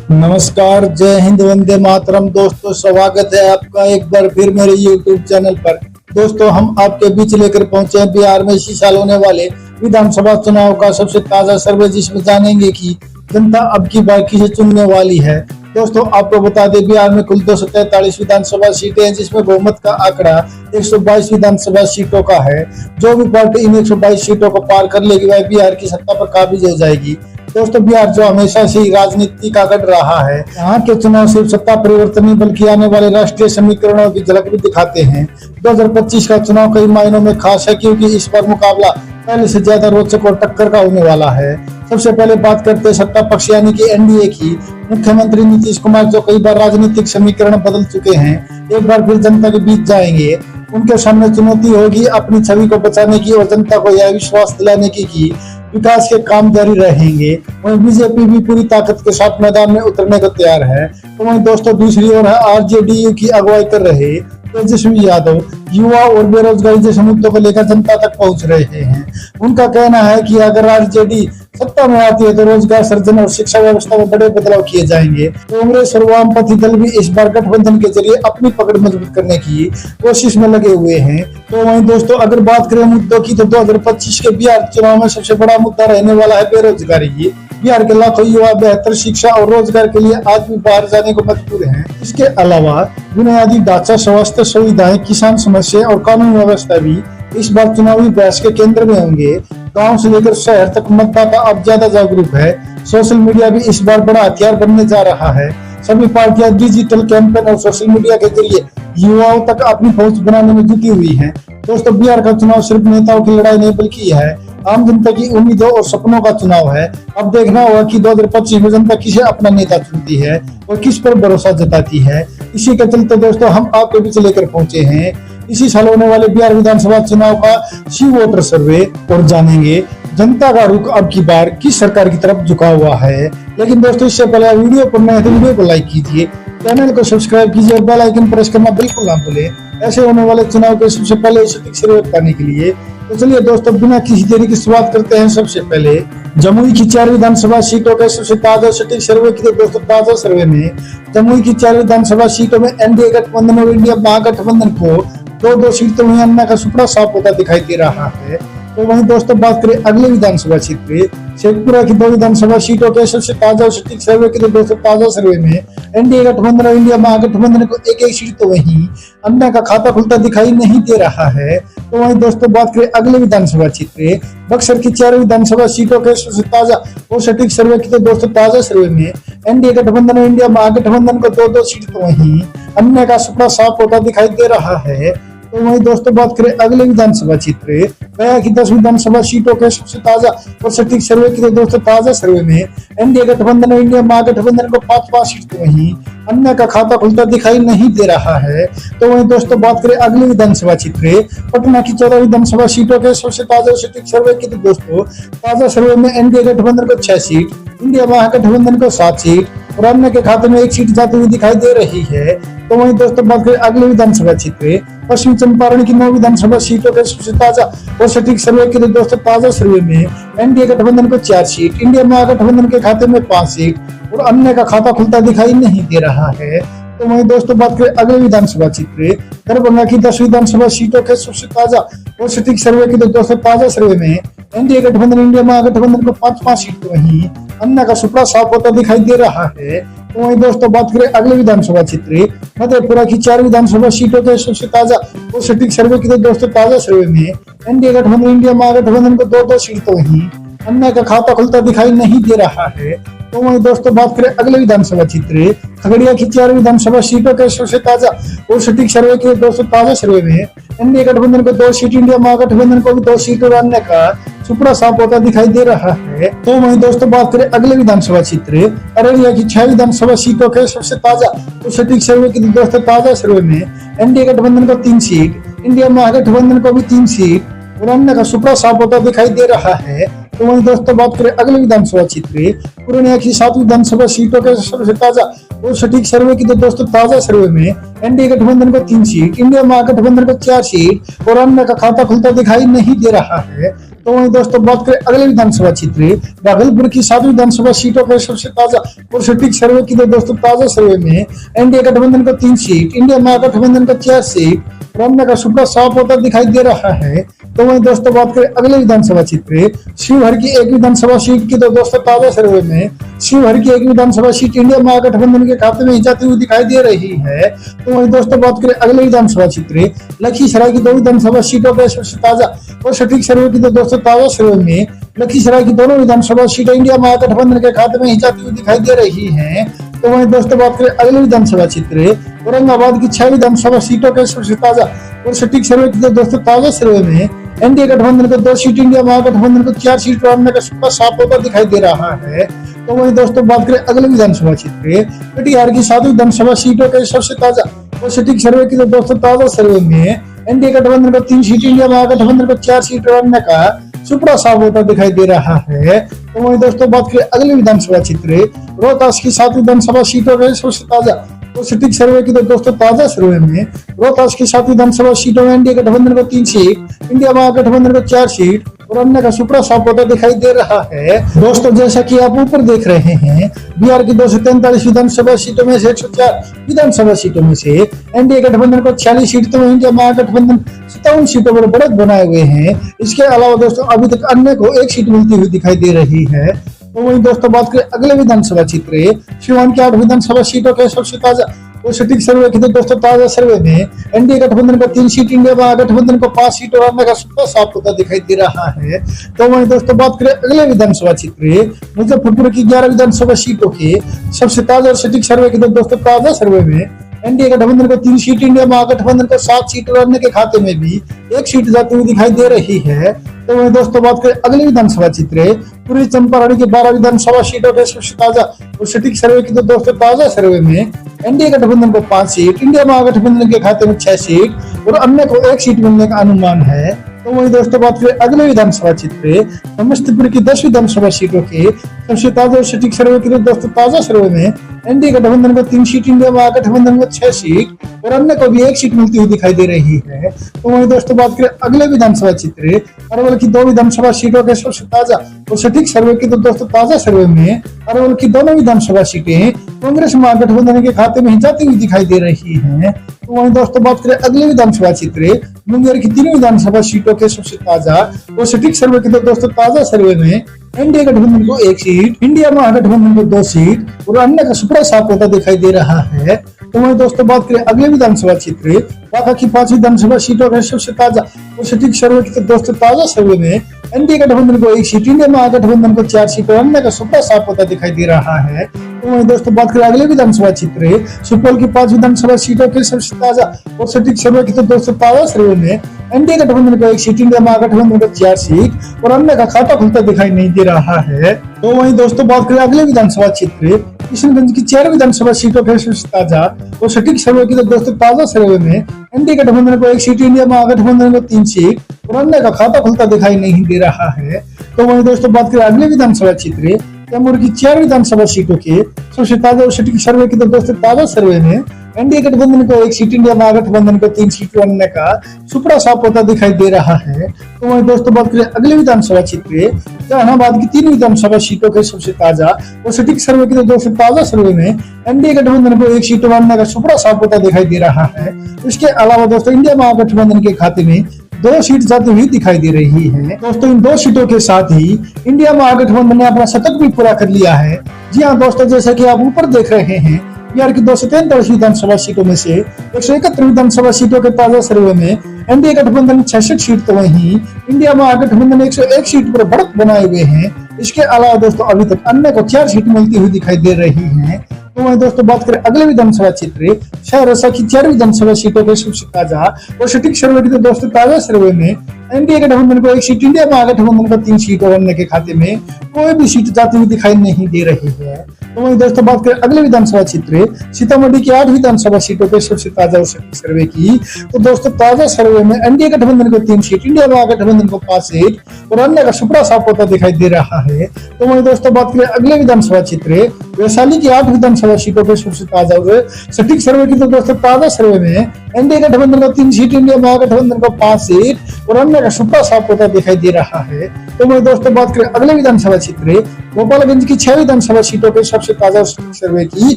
नमस्कार, जय हिंद, वंदे मातरम। दोस्तों, स्वागत है आपका एक बार फिर मेरे YouTube चैनल पर। दोस्तों, हम आपके बीच लेकर पहुंचे हैं बिहार में इसी साल होने वाले विधानसभा चुनाव का सबसे ताजा सर्वे, जिसमें जानेंगे कि जनता अब की बार किसे चुनने वाली है। दोस्तों, आपको बता दें, बिहार में कुल 243 विधानसभा सीटें हैं, जिसमें बहुमत का आंकड़ा 122 विधानसभा सीटों का है। जो भी पार्टी इन 122 सीटों को पार कर लेगी, वह बिहार की सत्ता पर काबिज हो जाएगी। दोस्तों, बिहार जो हमेशा से ही राजनीति का गढ़ रहा है, यहाँ के चुनाव सिर्फ सत्ता परिवर्तन नहीं बल्कि आने वाले राष्ट्रीय समीकरणों की झलक भी दिखाते हैं। 2025 का चुनाव कई मायनों में खास है, क्योंकि इस बार मुकाबला पहले से ज्यादा रोचक और टक्कर का होने वाला है। सबसे पहले बात करते हैं सत्ता पक्ष यानी कि एनडीए की। मुख्यमंत्री नीतीश कुमार, जो कई बार राजनीतिक समीकरण बदल चुके हैं, एक बार फिर जनता के बीच जाएंगे। उनके सामने चुनौती होगी अपनी छवि को बचाने की और जनता को यह विश्वास दिलाने की कि विकास के काम जारी रहेंगे। वहीं बीजेपी भी पूरी ताकत के साथ मैदान में उतरने को तैयार है। तो वहीं दोस्तों, दूसरी ओर है आरजेडीयू की अगुवाई कर रहे तेजस्वी यादव। युवा और बेरोजगारी जैसे मुद्दों को लेकर जनता तक पहुंच रहे हैं। उनका कहना है कि अगर आरजेडी सत्ता में आती है तो रोजगार सृजन और शिक्षा व्यवस्था में बड़े बदलाव किए जाएंगे। कांग्रेस और वामपंथी दल भी इस बार गठबंधन के जरिए अपनी पकड़ मजबूत करने की कोशिश में लगे हुए हैं। तो वहीं दोस्तों, अगर बात करें मुद्दों की, तो 2025 के बिहार चुनाव में सबसे बड़ा मुद्दा रहने वाला है बेरोजगारी। बिहार के लाखों युवा बेहतर शिक्षा और रोजगार के लिए आज भी बाहर जाने को मजबूर हैं। इसके अलावा बुनियादी ढांचा, स्वास्थ्य सुविधाएं, किसान समस्या और कानून व्यवस्था भी इस बार चुनावी बहस के केंद्र में होंगे। गांव से लेकर शहर तक मतदाता अब ज्यादा जागरूक है। सोशल मीडिया भी इस बार बड़ा हथियार बनने जा रहा है। सभी पार्टियां डिजिटल कैंपेन और सोशल मीडिया के जरिए युवाओं तक अपनी पहुंच बनाने में जुटी हुई हैं। दोस्तों, बिहार का चुनाव सिर्फ नेताओं की लड़ाई नहीं बल्कि यह आम जनता की उम्मीदों और सपनों का चुनाव है। अब देखना होगा कि 2025 में जनता किसे अपना नेता चुनती है और किस पर भरोसा जताती है। इसी के चलते दोस्तों, हम आपके बीच लेकर पहुंचे हैं इसी साल होने वाले बिहार विधानसभा चुनाव का सी वोटर सर्वे और जानेंगे जनता का रुख अब की बार किस सरकार की तरफ झुका हुआ है। लेकिन दोस्तों, इससे पहले वीडियो पर नए हैं तो वीडियो को लाइक कीजिए, चैनल को सब्सक्राइब कीजिए और बेल आइकन प्रेस करना बिल्कुल ना भूलें, ऐसे होने वाले चुनाव के सबसे पहले सटीक सर्वे पाने के लिए। तो चलिए दोस्तों, बिना किसी देरी की शुरुआत करते हैं। सबसे पहले जमुई की 4 विधानसभा सीटों के सबसे ताजा सटीक सर्वे की। तो दोस्तों, ताजा सर्वे में जमुई की 4 विधानसभा सीटों में एनडीए गठबंधन और इंडिया महागठबंधन को 2-2 सीट तो वहीं अन्ना का सुपड़ा साफ होता दिखाई दे रहा है। तो वहीं दोस्तों, बात करें अगले विधानसभा क्षेत्र शेखपुरा की 2 विधानसभा सीटों के सबसे ताजा सटीक सर्वे के। दोस्तों, ताजा सर्वे में एनडीए गठबंधन और इंडिया महागठबंधन को एक सीट तो वहीं अन्ना का खाता खुलता दिखाई नहीं दे रहा है। तो वहीं दोस्तों, बात करें अगले विधानसभा क्षेत्र बक्सर की 4 विधानसभा सीटों के सबसे ताजा और सटीक सर्वे की। तो दोस्तों, ताजा सर्वे में एनडीए गठबंधन और इंडिया महागठबंधन को 2-2 सीट तो वहीं अन्ना का सुपड़ा साफ होता दिखाई दे रहा है। तो वहीं दोस्तों, बात करें अगले विधानसभा क्षेत्र गया की 10 विधानसभा सीटों के सबसे ताजा और सटीक सर्वे की। दोस्तों, ताजा सर्वे में एनडीए गठबंधन और इंडिया महागठबंधन को 5-5 सीट तो वहीं अन्य का खाता खुलता दिखाई नहीं दे रहा है। तो वहीं दोस्तों, बात करें अगले विधानसभा क्षेत्र पटना की 14 विधानसभा सीटों के सबसे ताजा और सटीक सर्वे की। तो दोस्तों, ताजा सर्वे में एनडीए गठबंधन को 6 सीट, इंडिया महागठबंधन को 7 सीट और अन्य के खाते में 1 सीट जाती हुई दिखाई दे रही है। तो वहीं दोस्तों, बात करें अगले विधानसभा क्षेत्र पश्चिम चंपारण की 9 विधानसभा सीटों के सबसे ताजा और सटीक सर्वे के लिए। दोस्तों, ताजा सर्वे में एनडीए गठबंधन को 4 सीट, इंडिया महागठबंधन के खाते में 5 सीट और अन्य का खाता खुलता दिखाई नहीं दे रहा है। तो वहीं दोस्तों, बात करें अगले विधानसभा क्षेत्र दरभंगा की 10 विधानसभा सीटों के सबसे ताजा और सटीक सर्वे की। तो दोस्तों, ताजा सर्वे में एनडीए गठबंधन इंडिया महागठबंधन को 5-5 सीट तो वहीं अन्य का सुपड़ा साफ होता दिखाई दे रहा है। तो वहीं दोस्तों, बात करें अगले विधानसभा क्षेत्र मधेपुरा की 4 विधानसभा सीटों के सबसे ताजा और सटीक सर्वे की। तो दोस्तों, ताजा सर्वे में एनडीए गठबंधन इंडिया महागठबंधन को 2-2 सीट तो वहीं अन्य का खाता खुलता दिखाई नहीं दे रहा है। तो वहीं दोस्तों, बात करें अगले विधानसभा क्षेत्र खगड़िया की 4 विधानसभा सीटों के सबसे ताजा और सटीक सर्वे की। दोस्तों, ताजा सर्वे में एनडीए गठबंधन को 2 सीट, इंडिया महागठबंधन को भी 2 सीट और अन्य का सुपड़ा साफ होता दिखाई दे रहा है। तो वहीं दोस्तों, बात करें अगले विधानसभा क्षेत्र अररिया की 6 विधानसभा सीटों के सबसे ताजा और सटीक सर्वे की। दोस्तों, ताजा सर्वे में एनडीए गठबंधन को 3 सीट, इंडिया महागठबंधन को भी 3 सीट और अन्य का सुपड़ा साफ होता दिखाई दे रहा है। तो वहीं दोस्तों, बात करें अगले विधानसभा क्षेत्र पूर्णिया की 7 विधानसभा सीटों के सबसे ताजा और सटीक सर्वे की। तो दोस्तों, ताजा सर्वे में एनडीए गठबंधन को 3 सीट, इंडिया महागठबंधन को 4 सीट और अन्य का खाता खुलता दिखाई नहीं दे रहा है। तो वहीं दोस्तों बात करें अगले विधानसभा क्षेत्र भागलपुर की 7 विधानसभा सीटों के सबसे ताजा और सटीक सर्वे की तो दोस्तों ताजा सर्वे में एनडीए गठबंधन को 3 सीट, इंडिया महागठबंधन को 4 सीट और अन्य का सुपड़ा साफ होता दिखाई दे रहा है। तो वहीं दोस्तों बात करें अगले विधानसभा क्षेत्र शिवहर की 1 विधानसभा सीट की तो दोस्तों ताजा सर्वे में शिवहर की 1 विधानसभा सीट इंडिया महागठबंधन के खाते में जाती हुई दिखाई दे रही है। तो वहीं दोस्तों बात करें अगले विधानसभा क्षेत्र लखीसराय की 2 विधानसभा सीटों के सबसे ताजा और सटीक सर्वे की तो दोस्तों ताजा सर्वे में लखीसराय की दोनों विधानसभा सीटें इंडिया महागठबंधन के खाते में जाती हुई दिखाई दे रही है। तो वहीं दोस्तों बात करें अगले विधानसभा क्षेत्र औरंगाबाद की 6 विधानसभा सीटों के सबसे ताजा और सटीक सर्वे की तो दोस्तों ताजा सर्वे में एनडीए गठबंधन को 2 सीट, इंडिया महागठबंधन को 4 सीट और अन्य का सुपड़ा साफ होता दिखाई दे रहा है। तो वहीं दोस्तों बात करें अगले विधानसभा क्षेत्र कटिहार की 7 विधानसभा सीटों के सबसे ताजा और सटीक सर्वे की तो दोस्तों ताजा सर्वे में एनडीए गठबंधन को 3 सीट, इंडिया महागठबंधन को 4 सीट और अन्य का सुपड़ा साफ होता दिखाई दे रहा है। तो वहीं दोस्तों बात करें अगले विधानसभा क्षेत्र रोहतास की 7 विधानसभा सीटों के सबसे ताजा और सटीक सर्वे की तो दोस्तों ताजा सर्वे में रोहतास की 7 विधानसभा सीटों में एनडीए गठबंधन को 3 सीट, इंडिया महागठबंधन को 4 सीट और अन्य का सुपड़ा साफ होता दिखाई दे रहा है। दोस्तों जैसा कि आप ऊपर देख रहे हैं बिहार की 243 विधानसभा सीटों में से 104 विधानसभा सीटों में से एनडीए गठबंधन को 46 सीट तो इंडिया महागठबंधन 57 सीटों पर बढ़त बनाए हुए हैं। इसके अलावा दोस्तों अभी तक अन्य को 1 सीट मिलती हुई दिखाई दे रही है। तो वहीं दोस्तों बात करें अगले विधानसभा क्षेत्र सिवान की 8 विधानसभा सीटों के सबसे ताजा और सटीक सर्वे की तो दोस्तों ताजा सर्वे में एनडीए गठबंधन को 3 सीट, इंडिया महागठबंधन को 5 सीट और अन्य का सुपड़ा साफ होता दिखाई दे रहा है। तो वहीं दोस्तों बात करें अगले विधानसभा क्षेत्र मुजफ्फरपुर की 11 विधानसभा सीटों के सबसे ताजा और सटीक सर्वे की तो दोस्तों ताजा सर्वे में एनडीए गठबंधन को 3 सीट, इंडिया महागठबंधन को 7 सीट और अन्य के खाते में भी 1 सीट जाती हुई दिखाई दे रही है। तो वहीं दोस्तों बात करें अगले विधानसभा क्षेत्र पूर्वी चंपारण की 12 विधानसभा सीटों के सबसे ताजा और सटीक सर्वे की तो दोस्तों ताजा सर्वे में एनडीए गठबंधन को 5 सीट, इंडिया महागठबंधन के खाते में 6 सीट और अन्य को 1 सीट मिलने का अनुमान है। तो वहीं दोस्तों बात करें अगले विधानसभा क्षेत्र समस्तीपुर की 10 विधानसभा सीटों के सबसे ताजा और सटीक सर्वे की तो दोस्तों ताजा सर्वे में एनडीए गठबंधन को 3 सीट, इंडिया महागठबंधन को 6 सीट और अन्य को भी 1 सीट मिलती हुई दिखाई दे रही है। तो वहीं दोस्तों बात करें अगले विधानसभा क्षेत्र अरवल की 2 विधानसभा सीटों के सबसे ताजा और सटीक सर्वे की तो दोस्तों ताजा सर्वे में अरवल की दोनों विधानसभा सीटें कांग्रेस महागठबंधन के खाते में जाती हुई दिखाई दे रही है। तो वहीं दोस्तों बात करें अगले विधानसभा क्षेत्र मुंगेर की 3 विधानसभा सीटों के सबसे ताजा और सटीक सर्वे की तो दोस्तों ताजा सर्वे में एनडीए गठबंधन को 1 सीट, इंडिया महागठबंधन को 2 सीट और अन्य का सुपड़ा साफ होता दिखाई दे रहा है। तो वहीं दोस्तों बात करें अगले विधानसभा क्षेत्र बांका की 5 विधानसभा सीटों के सबसे ताजा और सटीक सर्वे की तो दोस्तों ताजा सर्वे में एनडीए गठबंधन को 1 सीट, इंडिया महागठबंधन को 4 सीट और अन्य का सुपड़ा साफ होता दिखाई दे रहा है। तो वहीं दोस्तों बात करें अगले विधानसभा क्षेत्र सुपौल की 5 विधानसभा सीटों के सबसे ताजा और सटीक सर्वे की तो दोस्तों ताजा सर्वे में एनडीए गठबंधन को 1 सीट, इंडिया महागठबंधन को 4 सीट और अन्य का खाता खुलता दिखाई नहीं दे रहा है। तो वहीं दोस्तों बात करें अगले विधानसभा क्षेत्र किशनगंज की 4 विधानसभा सीटों के सबसे ताजा और सटीक सर्वे की तो दोस्तों ताजा सर्वे में एनडीए गठबंधन को 1 सीट, इंडिया महागठबंधन को 3 सीट और अन्य का खाता खुलता दिखाई नहीं दे रहा है। तो वहीं दोस्तों बात करें अगले विधानसभा क्षेत्र कैमूर की 4 विधानसभा सीटों के सबसे ताजा और सटीक सर्वे की तो दोस्तों ताजा सर्वे में एनडीए गठबंधन को 1 सीट, इंडिया महागठबंधन को 3 सीट और अन्य का सुपड़ा साफ होता दिखाई दे रहा है। तो वहीं दोस्तों बात करें अगले विधानसभा क्षेत्र जहानाबाद की 3 विधानसभा सीटों के सबसे ताजा और सटीक सर्वे की तो दोस्तों ताजा सर्वे में एनडीए गठबंधन को 1 सीट और अन्य का सुपड़ा साफ होता दिखाई दे रहा है। इसके अलावा दोस्तों इंडिया महागठबंधन के खाते में 2 सीट जाती हुई दिखाई दे रही है। दोस्तों इन 2 सीटों के साथ ही इंडिया महागठबंधन ने अपना शतक भी पूरा कर लिया है। जी हाँ दोस्तों, जैसा कि आप ऊपर देख रहे हैं बिहार की 243 विधानसभा सीटों में से 171 विधानसभा सीटों के ताजा सर्वे में एनडीए गठबंधन 66 सीट तो वहीं इंडिया महागठबंधन 101 सीट पर बढ़त बनाए हुए हैं। इसके अलावा दोस्तों अभी तक अन्य को 4 सीट मिलती हुई दिखाई दे रही है। तो वहीं दोस्तों बात करें अगले विधानसभा क्षेत्र सहरसा की 4 विधानसभा सीटों के सबसे ताजा और सटीक सर्वे की तो दोस्तों ताजा सर्वे में एनडीए गठबंधन को 1 सीट, इंडिया महागठबंधन को 3 सीट और अन्य के खाते में कोई भी सीट जाती हुई दिखाई नहीं दे रही है। तो वहीं दोस्तों बात करें अगले विधानसभा क्षेत्र सीतामढ़ी की 8 विधानसभा सीटों पे सबसे ताजा और सटीक सर्वे की, तो दोस्तों ताजा सर्वे में एनडीए गठबंधन को 3 सीट, इंडिया महागठबंधन को 5 सीट और अन्य का सुपड़ा साफ होता दिखाई दे रहा है। तो वहीं दोस्तों बात करें अगले विधानसभा क्षेत्र वैशाली की 8 विधानसभा सीटों पे सबसे ताजा और सटीक सर्वे की, तो दोस्तों ताजा सर्वे में एनडीए गठबंधन को 3 सीट, इंडिया महागठबंधन को 5 सीट और अन्य का सुपड़ा साफ होता दिखाई दे रहा है। तो वहीं दोस्तों बात करें अगले विधानसभा क्षेत्र गोपालगंज की 6 विधानसभा सीटों पे सबसे ताजा सर्वे की,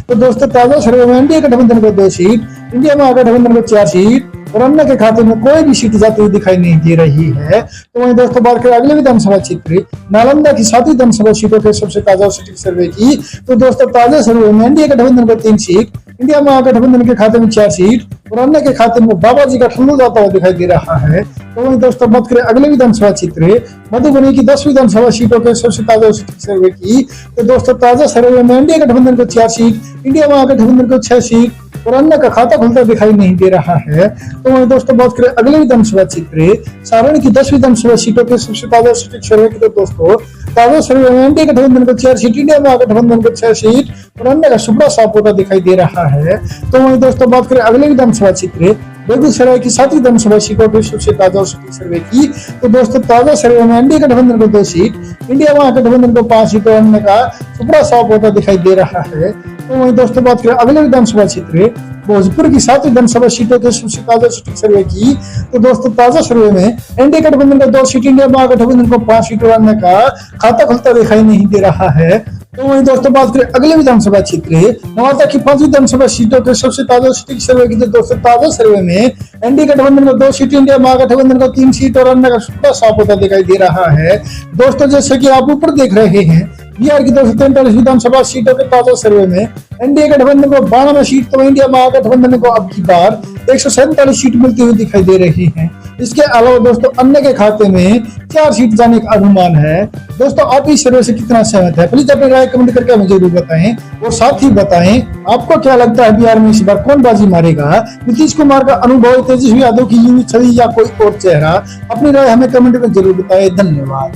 तो दोस्तों ताजा सर्वे में एनडीए गठबंधन को 2 सीट, इंडिया महागठबंधन को 4 सीट और अन्य के खाते में कोई भी सीट जाती हुई दिखाई नहीं दे रही है। तो वहीं दोस्तों बात करें अगले विधानसभा क्षेत्र नालंदा की 7 विधानसभा सीटों पे सबसे ताजा और सटीक सर्वे की, तो दोस्तों ताजा सर्वे में एनडीए गठबंधन को 3 सीट, इंडिया महागठबंधन के खाते में 4 सीट और अन्य के खाते में बाबा जी का ठल्लू जाता हुआ दिखाई दे रहा है। तो वहीं दोस्तों बात करें अगले विधानसभा क्षेत्र मधुबनी की 10 विधानसभा सीटों पे सबसे ताजा और सटीक सर्वे की, तो दोस्तों ताजा सर्वे में एनडीए गठबंधन को 4 सीट, इंडिया महागठबंधन को 6 सीट और अन्य का खाता खुलता दिखाई नहीं दे रहा है। तो वहीं दोस्तों बात करें अगले विधानसभा क्षेत्र सारण की 10 विधानसभा सीटों पे सबसे ताजा और सटीक सर्वे की, तो दोस्तों ताजा सर्वे में एनडीए गठबंधन को 4 सीट, इंडिया महागठबंधन को 6 सीट और अन्य का सुपड़ा साफ होता दिखाई दे रहा है। तो वहीं दोस्तों बात करें अगले विधानसभा क्षेत्र बेगूसराय की 7 विधानसभा सीटों पर सबसे ताजा और सटीक सर्वे की, तो दोस्तों ताजा सर्वे में एनडीए गठबंधन को 2 सीट, इंडिया महागठबंधन को 5 सीट और अन्य का सुपड़ा साफ होता दिखाई दे रहा है। तो वहीं दोस्तों बात करें अगले विधानसभा क्षेत्र भोजपुर की 7 विधानसभा सीटों के सबसे ताजा सटीक सर्वे की, तो दोस्तों ताजा सर्वे में एनडीए गठबंधन को 2 सीट, इंडिया महागठबंधन को 5 सीट और अन्य का खाता खुलता दिखाई नहीं दे रहा है। तो वहीं दोस्तों बात करें अगले विधानसभा क्षेत्र नवादा की 5 विधानसभा सीटों के सबसे ताजा सटीक सर्वे की, तो दोस्तों ताजा सर्वे में एनडीए गठबंधन को 2 सीट, इंडिया महागठबंधन को 3 सीट और अन्य का सुपड़ा साफ होता दिखाई दे रहा है। दोस्तों जैसे कि आप ऊपर देख रहे हैं बिहार की 243 विधानसभा सीटों के ताजा सर्वे में एनडीए गठबंधन को 92 सीट, तो इंडिया महागठबंधन को अब की बार 147 सीट मिलती हुई दिखाई दे रही है। इसके अलावा दोस्तों अन्य के खाते में 4 सीट जाने का अनुमान है। दोस्तों आप इस सर्वे से कितना सहमत है, प्लीज अपनी राय कमेंट करके हमें जरूर बताएं और साथ ही बताएं आपको क्या लगता है बिहार में इस बार कौन बाजी मारेगा, नीतीश कुमार का अनुभव, तेजस्वी यादव की युवी छवि या कोई और चेहरा। अपनी राय हमें कमेंट में जरूर बताएं। धन्यवाद।